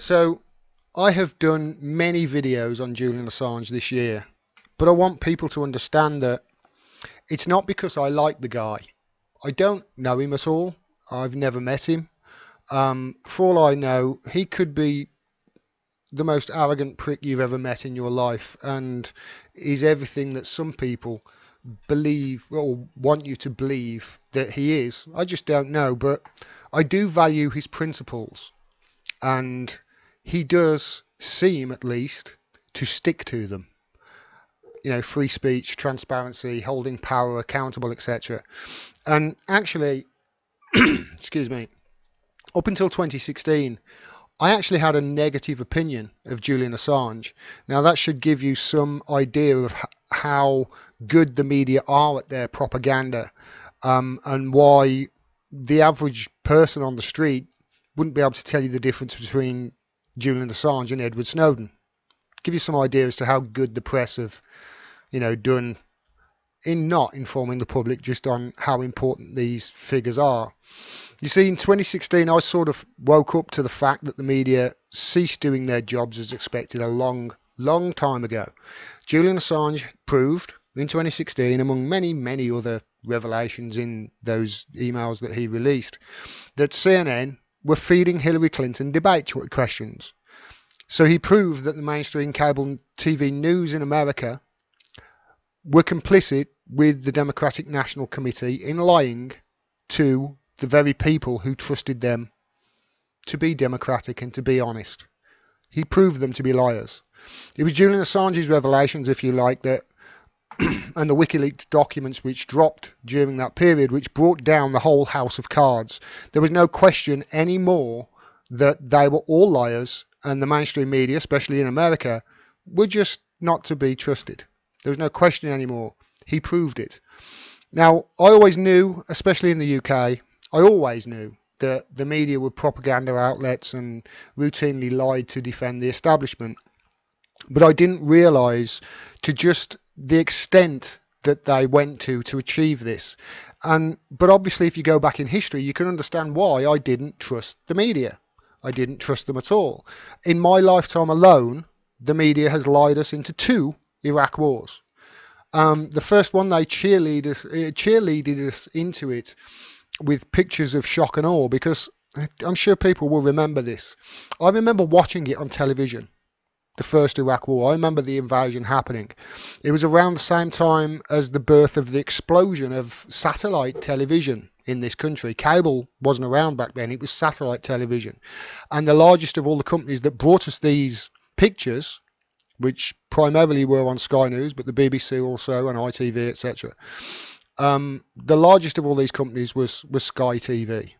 So I have done many videos on Julian Assange this year, but I want people to understand that it's not because I like the guy. I don't know him at all. I've never met him. For all I know, he could be the most arrogant prick you've ever met in your life, and is everything that some people believe or want you to believe that he is. I just don't know, but I do value his principles, and he does seem, at least, to stick to them. You know, free speech, transparency, holding power accountable, etc. And actually, excuse me, up until 2016, I actually had a negative opinion of Julian Assange. Now, that should give you some idea of how good the media are at their propaganda, and why the average person on the street wouldn't be able to tell you the difference between Julian Assange and Edward Snowden. Give you some idea as to how good the press have, done in not informing the public just on how important these figures are. You see, in 2016, I sort of woke up to the fact that the media ceased doing their jobs as expected a long, long time ago. Julian Assange proved in 2016, among many, many other revelations in those emails that he released, that CNN were feeding Hillary Clinton debate questions. So he proved that the mainstream cable TV news in America were complicit with the Democratic National Committee in lying to the very people who trusted them to be democratic and to be honest. He proved them to be liars. It was Julian Assange's revelations, if you like, that and the Wikileaks documents which dropped during that period, which brought down the whole house of cards. There was no question anymore that they were all liars, and the mainstream media, especially in America, were just not to be trusted. There was no question anymore. He proved it. Now, I always knew, especially in the UK, I always knew that the media were propaganda outlets and routinely lied to defend the establishment. But I didn't realise to just the extent that they went to achieve this. But obviously, if you go back in history, you can understand why I didn't trust the media. I didn't trust them at all. In my lifetime alone, the media has lied us into 2 Iraq wars. The first one, they cheerleaded us into it with pictures of shock and awe, because I'm sure people will remember this. I remember watching it on television, the first Iraq war. I remember the invasion happening. It was around the same time as the birth of the explosion of satellite television in this country. Cable wasn't around back then. It was satellite television. And the largest of all the companies that brought us these pictures, which primarily were on Sky News, but the BBC also, and ITV, etc. The largest of all these companies was Sky TV.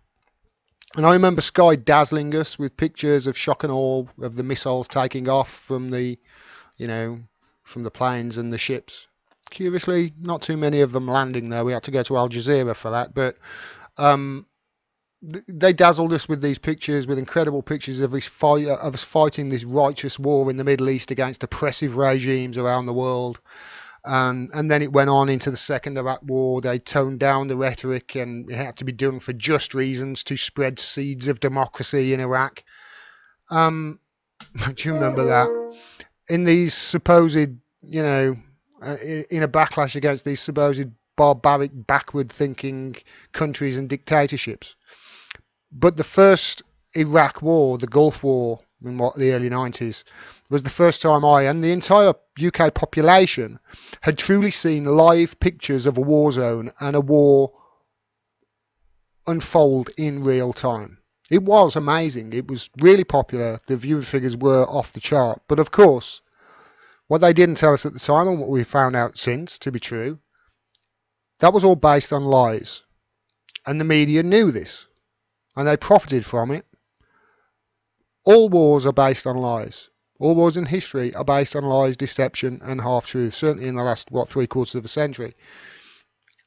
And I remember Sky dazzling us with pictures of shock and awe of the missiles taking off from the planes and the ships. Curiously, not too many of them landing there. We had to go to Al Jazeera for that. But they dazzled us with these pictures, with incredible pictures of us fighting this righteous war in the Middle East against oppressive regimes around the world. And then it went on into the Second Iraq War. They toned down the rhetoric, and it had to be done for just reasons to spread seeds of democracy in Iraq. Do you remember that? In these supposed, in a backlash against these supposed barbaric, backward-thinking countries and dictatorships. But the first Iraq War, the Gulf War, in the early 90s, was the first time I and the entire UK population had truly seen live pictures of a war zone and a war unfold in real time. It was amazing. It was really popular. The viewer figures were off the chart. But of course, what they didn't tell us at the time, and what we found out since to be true, that was all based on lies. And the media knew this, and they profited from it. All wars are based on lies. All wars in history are based on lies, deception and half-truths, certainly in the last, 3/4 of a century.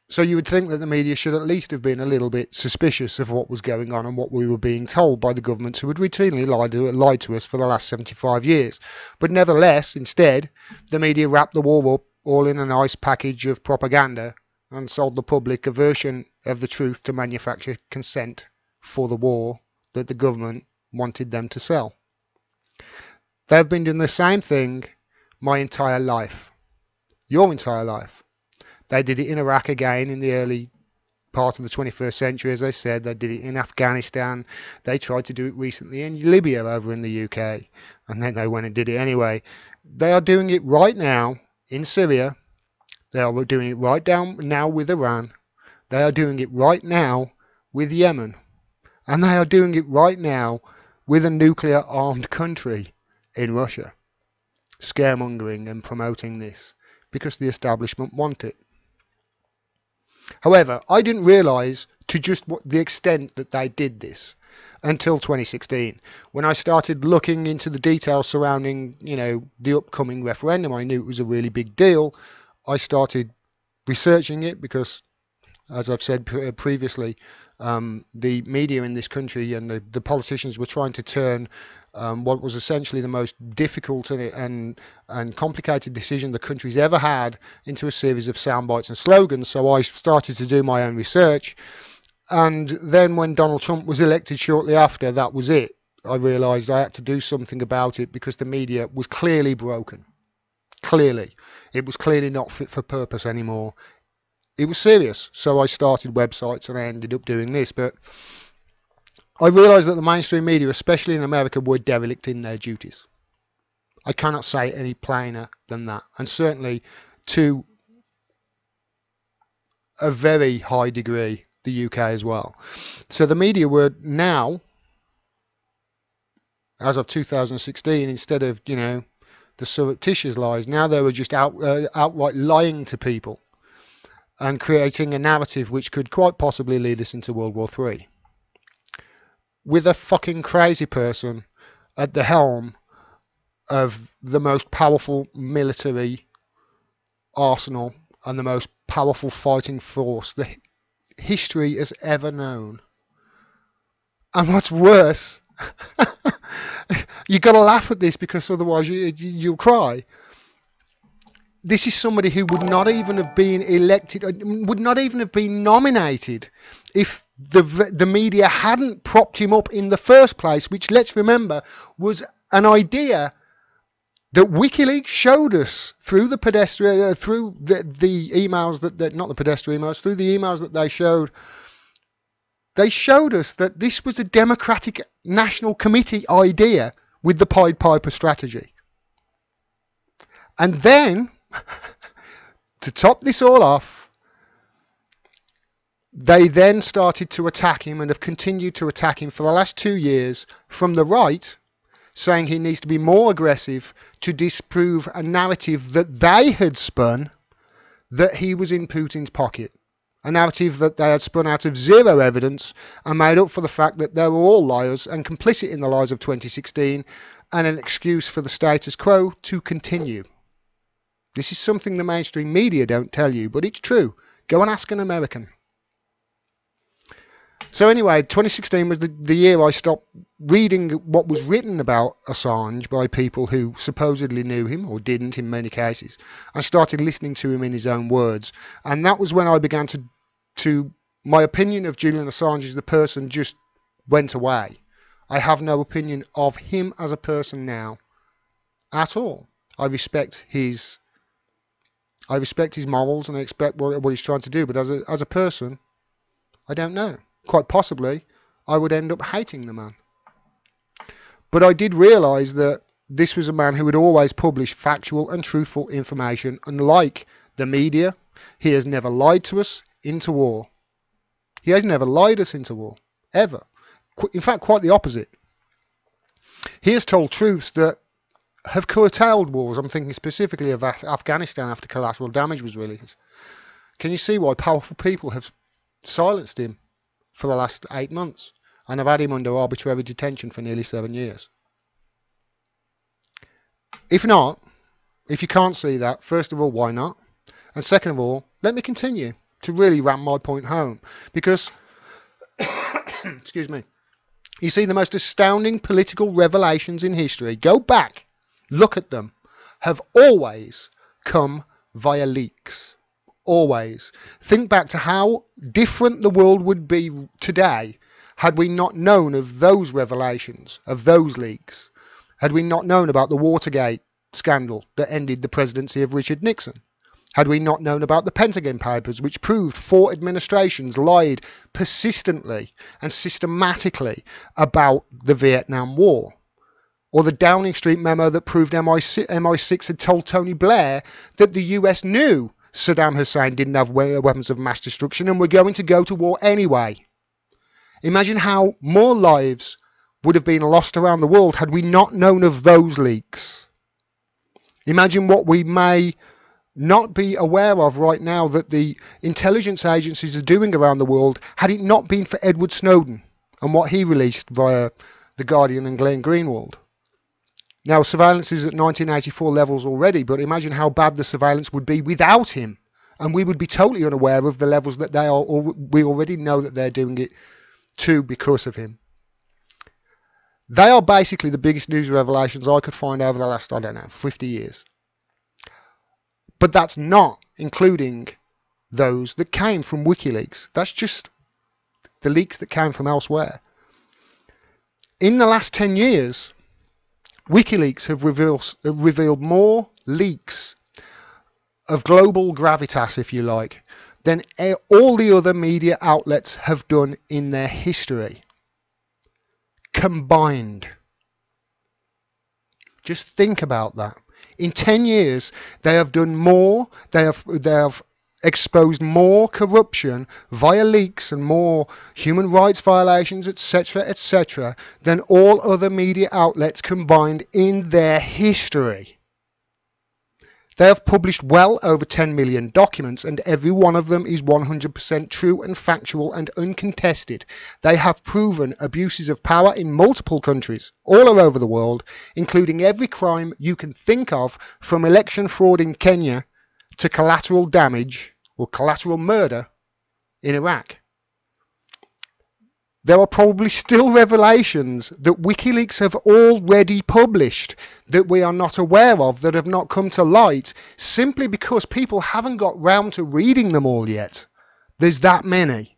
So you would think that the media should at least have been a little bit suspicious of what was going on and what we were being told by the governments who had routinely lied to us for the last 75 years. But nevertheless, instead, the media wrapped the war up all in a nice package of propaganda and sold the public a version of the truth to manufacture consent for the war that the government wanted them to sell. They've been doing the same thing my entire life, your entire life. They did it in Iraq again in the early part of the 21st century, as I said. They did it in Afghanistan. They tried to do it recently in Libya over in the UK, and then they went and did it anyway. They are doing it right now in Syria. They are doing it right down now with Iran. They are doing it right now with Yemen. And they are doing it right now with a nuclear armed country in Russia. Scaremongering and promoting this because the establishment want it. However, I didn't realise to just the extent that they did this until 2016. When I started looking into the details surrounding, the upcoming referendum, I knew it was a really big deal. I started researching it because, as I've said previously, the media in this country and the politicians were trying to turn what was essentially the most difficult and complicated decision the country's ever had into a series of sound bites and slogans. So I started to do my own research, and then when Donald Trump was elected shortly after, that was it. I realised I had to do something about it because the media was clearly broken. Clearly. It was clearly not fit for purpose anymore. It was serious. So I started websites and I ended up doing this. But I realised that the mainstream media, especially in America, were derelict in their duties. I cannot say any plainer than that. And certainly to a very high degree, the UK as well. So the media were now, as of 2016, instead of, the surreptitious lies, now they were just outright lying to people and creating a narrative which could quite possibly lead us into World War III. With a fucking crazy person at the helm of the most powerful military arsenal and the most powerful fighting force the history has ever known. And what's worse, you've got to laugh at this because otherwise you'll cry. This is somebody who would not even have been elected, would not even have been nominated if the media hadn't propped him up in the first place, which, let's remember, was an idea that Wikileaks showed us through the through the emails that not the pedestrian emails, through the emails that they showed. They showed us that this was a Democratic National Committee idea with the Pied Piper strategy. And then, to top this all off, they then started to attack him and have continued to attack him for the last 2 years from the right, saying he needs to be more aggressive to disprove a narrative that they had spun that he was in Putin's pocket. A narrative that they had spun out of zero evidence and made up for the fact that they were all liars and complicit in the lies of 2016 and an excuse for the status quo to continue. This is something the mainstream media don't tell you, but it's true. Go and ask an American. So anyway, 2016 was the year I stopped reading what was written about Assange by people who supposedly knew him, or didn't in many cases, and started listening to him in his own words. And that was when I began to my opinion of Julian Assange as the person just went away. I have no opinion of him as a person now at all. I respect his morals and I expect what he's trying to do, but as a person, I don't know. Quite possibly, I would end up hating the man. But I did realise that this was a man who would always publish factual and truthful information. Unlike the media, he has never lied to us into war. He has never lied us into war, ever. In fact, quite the opposite. He has told truths that have curtailed wars. I'm thinking specifically of Afghanistan after collateral damage was released. Can you see why powerful people have silenced him for the last 8 months and have had him under arbitrary detention for nearly 7 years? If not, if you can't see that, first of all, why not? And second of all, let me continue to really ram my point home. Because, excuse me, you see, the most astounding political revelations in history, go back, look at them, have always come via leaks. Always. Think back to how different the world would be today had we not known of those revelations, of those leaks. Had we not known about the Watergate scandal that ended the presidency of Richard Nixon? Had we not known about the Pentagon Papers, which proved 4 administrations lied persistently and systematically about the Vietnam War? Or the Downing Street memo that proved MI6 had told Tony Blair that the US knew Saddam Hussein didn't have weapons of mass destruction and were going to go to war anyway. Imagine how more lives would have been lost around the world had we not known of those leaks. Imagine what we may not be aware of right now that the intelligence agencies are doing around the world had it not been for Edward Snowden and what he released via The Guardian and Glenn Greenwald. Now, surveillance is at 1984 levels already, but imagine how bad the surveillance would be without him. And we would be totally unaware of the levels that they are, or we already know that they're doing it to because of him. They are basically the biggest news revelations I could find over the last, 50 years. But that's not including those that came from Wikileaks. That's just the leaks that came from elsewhere. In the last 10 years, Wikileaks have revealed more leaks of global gravitas, if you like, than all the other media outlets have done in their history combined. Just think about that. In 10 years, they have done more, they have exposed more corruption via leaks and more human rights violations, etc., than all other media outlets combined in their history. They have published well over 10 million documents, and every one of them is 100% true and factual and uncontested. They have proven abuses of power in multiple countries all over the world, including every crime you can think of, from election fraud in Kenya to collateral damage or collateral murder in Iraq. There are probably still revelations that WikiLeaks have already published that we are not aware of, that have not come to light, simply because people haven't got round to reading them all yet. There's that many.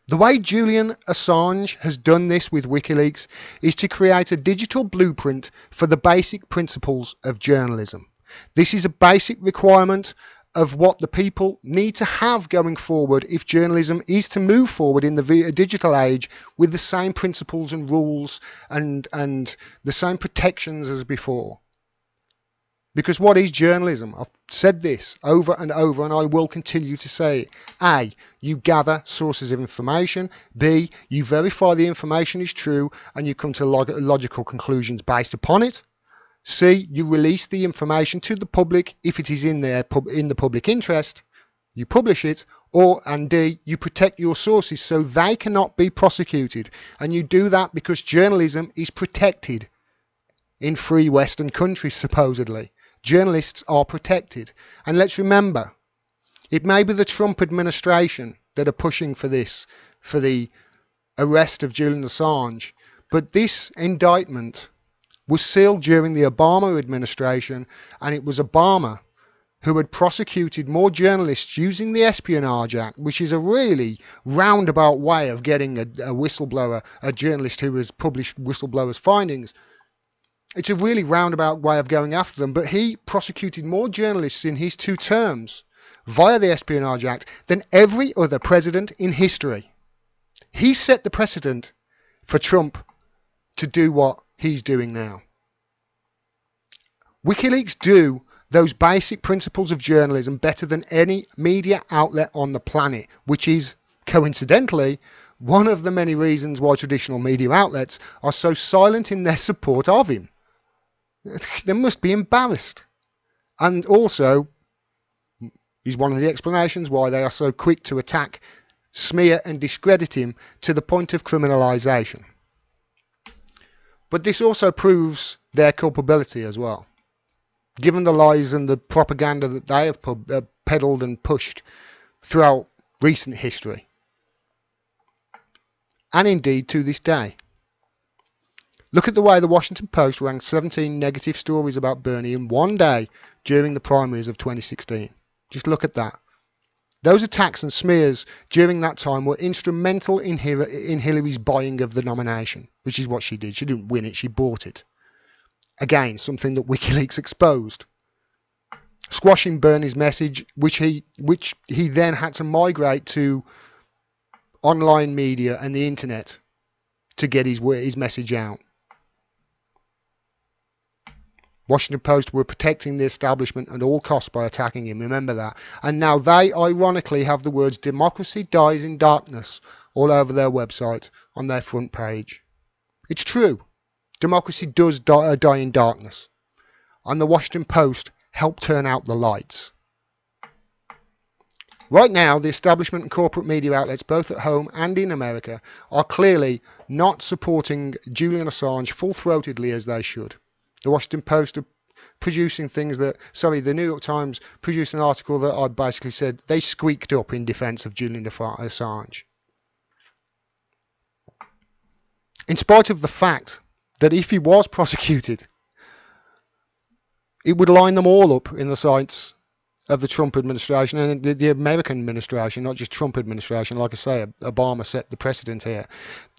The way Julian Assange has done this with WikiLeaks is to create a digital blueprint for the basic principles of journalism. This is a basic requirement of what the people need to have going forward if journalism is to move forward in the digital age with the same principles and rules and the same protections as before. Because what is journalism? I've said this over and over, and I will continue to say it. A, you gather sources of information. B, you verify the information is true and you come to logical conclusions based upon it. C, you release the information to the public if it is in the public interest. You publish it. And D, you protect your sources so they cannot be prosecuted. And you do that because journalism is protected in free Western countries, supposedly. Journalists are protected. And let's remember, it may be the Trump administration that are pushing for this, for the arrest of Julian Assange, but this indictment was sealed during the Obama administration, and it was Obama who had prosecuted more journalists using the Espionage Act, which is a really roundabout way of getting a whistleblower, a journalist who has published whistleblowers' findings. It's a really roundabout way of going after them, but he prosecuted more journalists in his 2 terms via the Espionage Act than every other president in history. He set the precedent for Trump to do what he's doing now. WikiLeaks do those basic principles of journalism better than any media outlet on the planet, which is, coincidentally, one of the many reasons why traditional media outlets are so silent in their support of him. They must be embarrassed. And also, is one of the explanations why they are so quick to attack, smear and discredit him to the point of criminalisation. But this also proves their culpability as well, given the lies and the propaganda that they have peddled and pushed throughout recent history, and indeed to this day. Look at the way the Washington Post ranked 17 negative stories about Bernie in one day during the primaries of 2016. Just look at that. Those attacks and smears during that time were instrumental in Hillary's buying of the nomination, which is what she did. She didn't win it, she bought it. Again, something that WikiLeaks exposed. Squashing Bernie's message, which he then had to migrate to online media and the internet to get his message out. Washington Post were protecting the establishment at all costs by attacking him, remember that. And now they, ironically, have the words "democracy dies in darkness" all over their website on their front page. It's true. Democracy does die in darkness. And the Washington Post helped turn out the lights. Right now, the establishment and corporate media outlets, both at home and in America, are clearly not supporting Julian Assange full-throatedly as they should. The Washington Post are producing things that, the New York Times produced an article that I basically said they squeaked up in defense of Julian Assange. In spite of the fact that if he was prosecuted, it would line them all up in the sights of the Trump administration and the American administration, not just Trump administration. Like I say, Obama set the precedent here.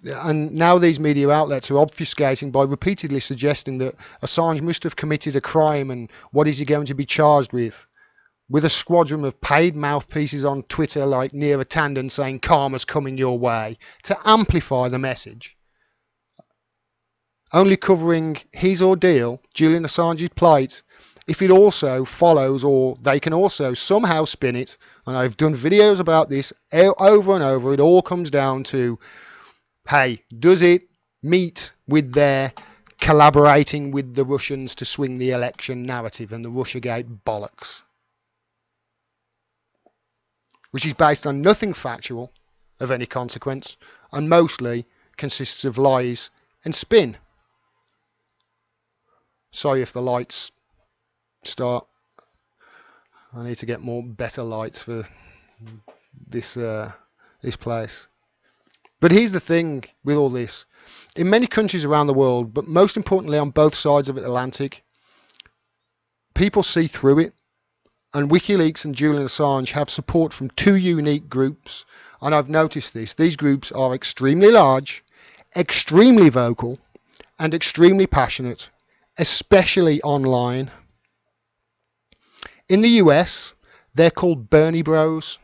And now these media outlets are obfuscating by repeatedly suggesting that Assange must have committed a crime, and what is he going to be charged with a squadron of paid mouthpieces on Twitter like Neera Tanden saying karma's coming your way to amplify the message. Only covering his ordeal, Julian Assange's plight, if it also follows, or they can also somehow spin it, and I've done videos about this over and over, it all comes down to, hey, does it meet with their collaborating with the Russians to swing the election narrative and the Russiagate bollocks? Which is based on nothing factual of any consequence, and mostly consists of lies and spin. Sorry if the lights start. I need to get better lights for this place. But here's the thing with all this. In many countries around the world, but most importantly on both sides of the Atlantic, people see through it. And WikiLeaks and Julian Assange have support from two unique groups. And I've noticed this. These groups are extremely large, extremely vocal, and extremely passionate, especially online. In the US, they're called Bernie Bros.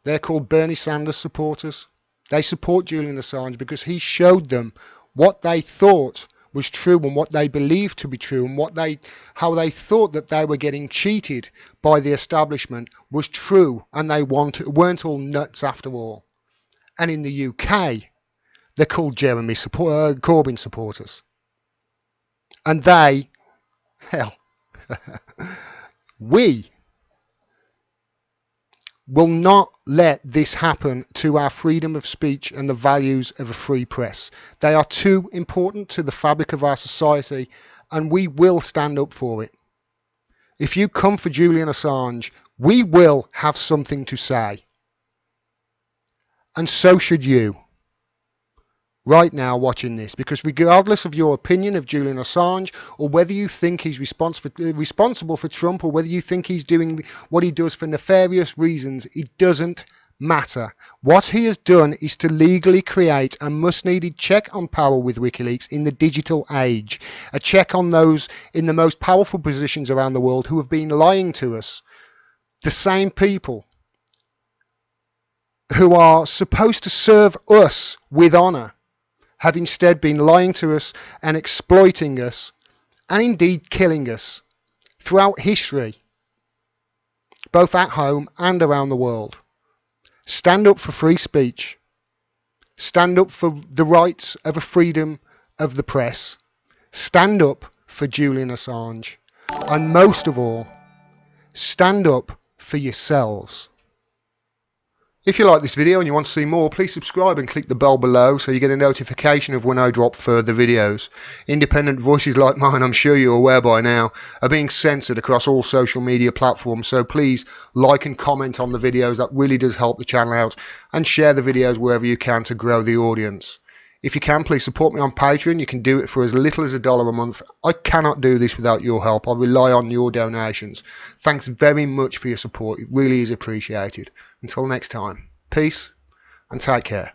They're called Bernie Sanders supporters. They support Julian Assange because he showed them what they thought was true and what they believed to be true, and how they thought that they were getting cheated by the establishment was true, and they weren't all nuts after all. And in the UK, they're called Jeremy Corbyn supporters. And they, hell, we will not let this happen to our freedom of speech and the values of a free press. They are too important to the fabric of our society, and we will stand up for it. If you come for Julian Assange, we will have something to say. And so should you. Right now watching this, because regardless of your opinion of Julian Assange, or whether you think he's responsible for Trump, or whether you think he's doing what he does for nefarious reasons, it doesn't matter. What he has done is to legally create a must-needed check on power with WikiLeaks in the digital age, a check on those in the most powerful positions around the world who have been lying to us, the same people who are supposed to serve us with honour, have instead been lying to us and exploiting us, and indeed killing us throughout history, both at home and around the world. Stand up for free speech. Stand up for the rights of a freedom of the press. Stand up for Julian Assange. And most of all, stand up for yourselves. If you like this video and you want to see more, please subscribe and click the bell below so you get a notification of when I drop further videos. Independent voices like mine, I'm sure you're aware by now, are being censored across all social media platforms, so please like and comment on the videos. That really does help the channel out, and share the videos wherever you can to grow the audience. If you can, please support me on Patreon. You can do it for as little as $1 a month. I cannot do this without your help. I rely on your donations. Thanks very much for your support. It really is appreciated. Until next time, peace and take care.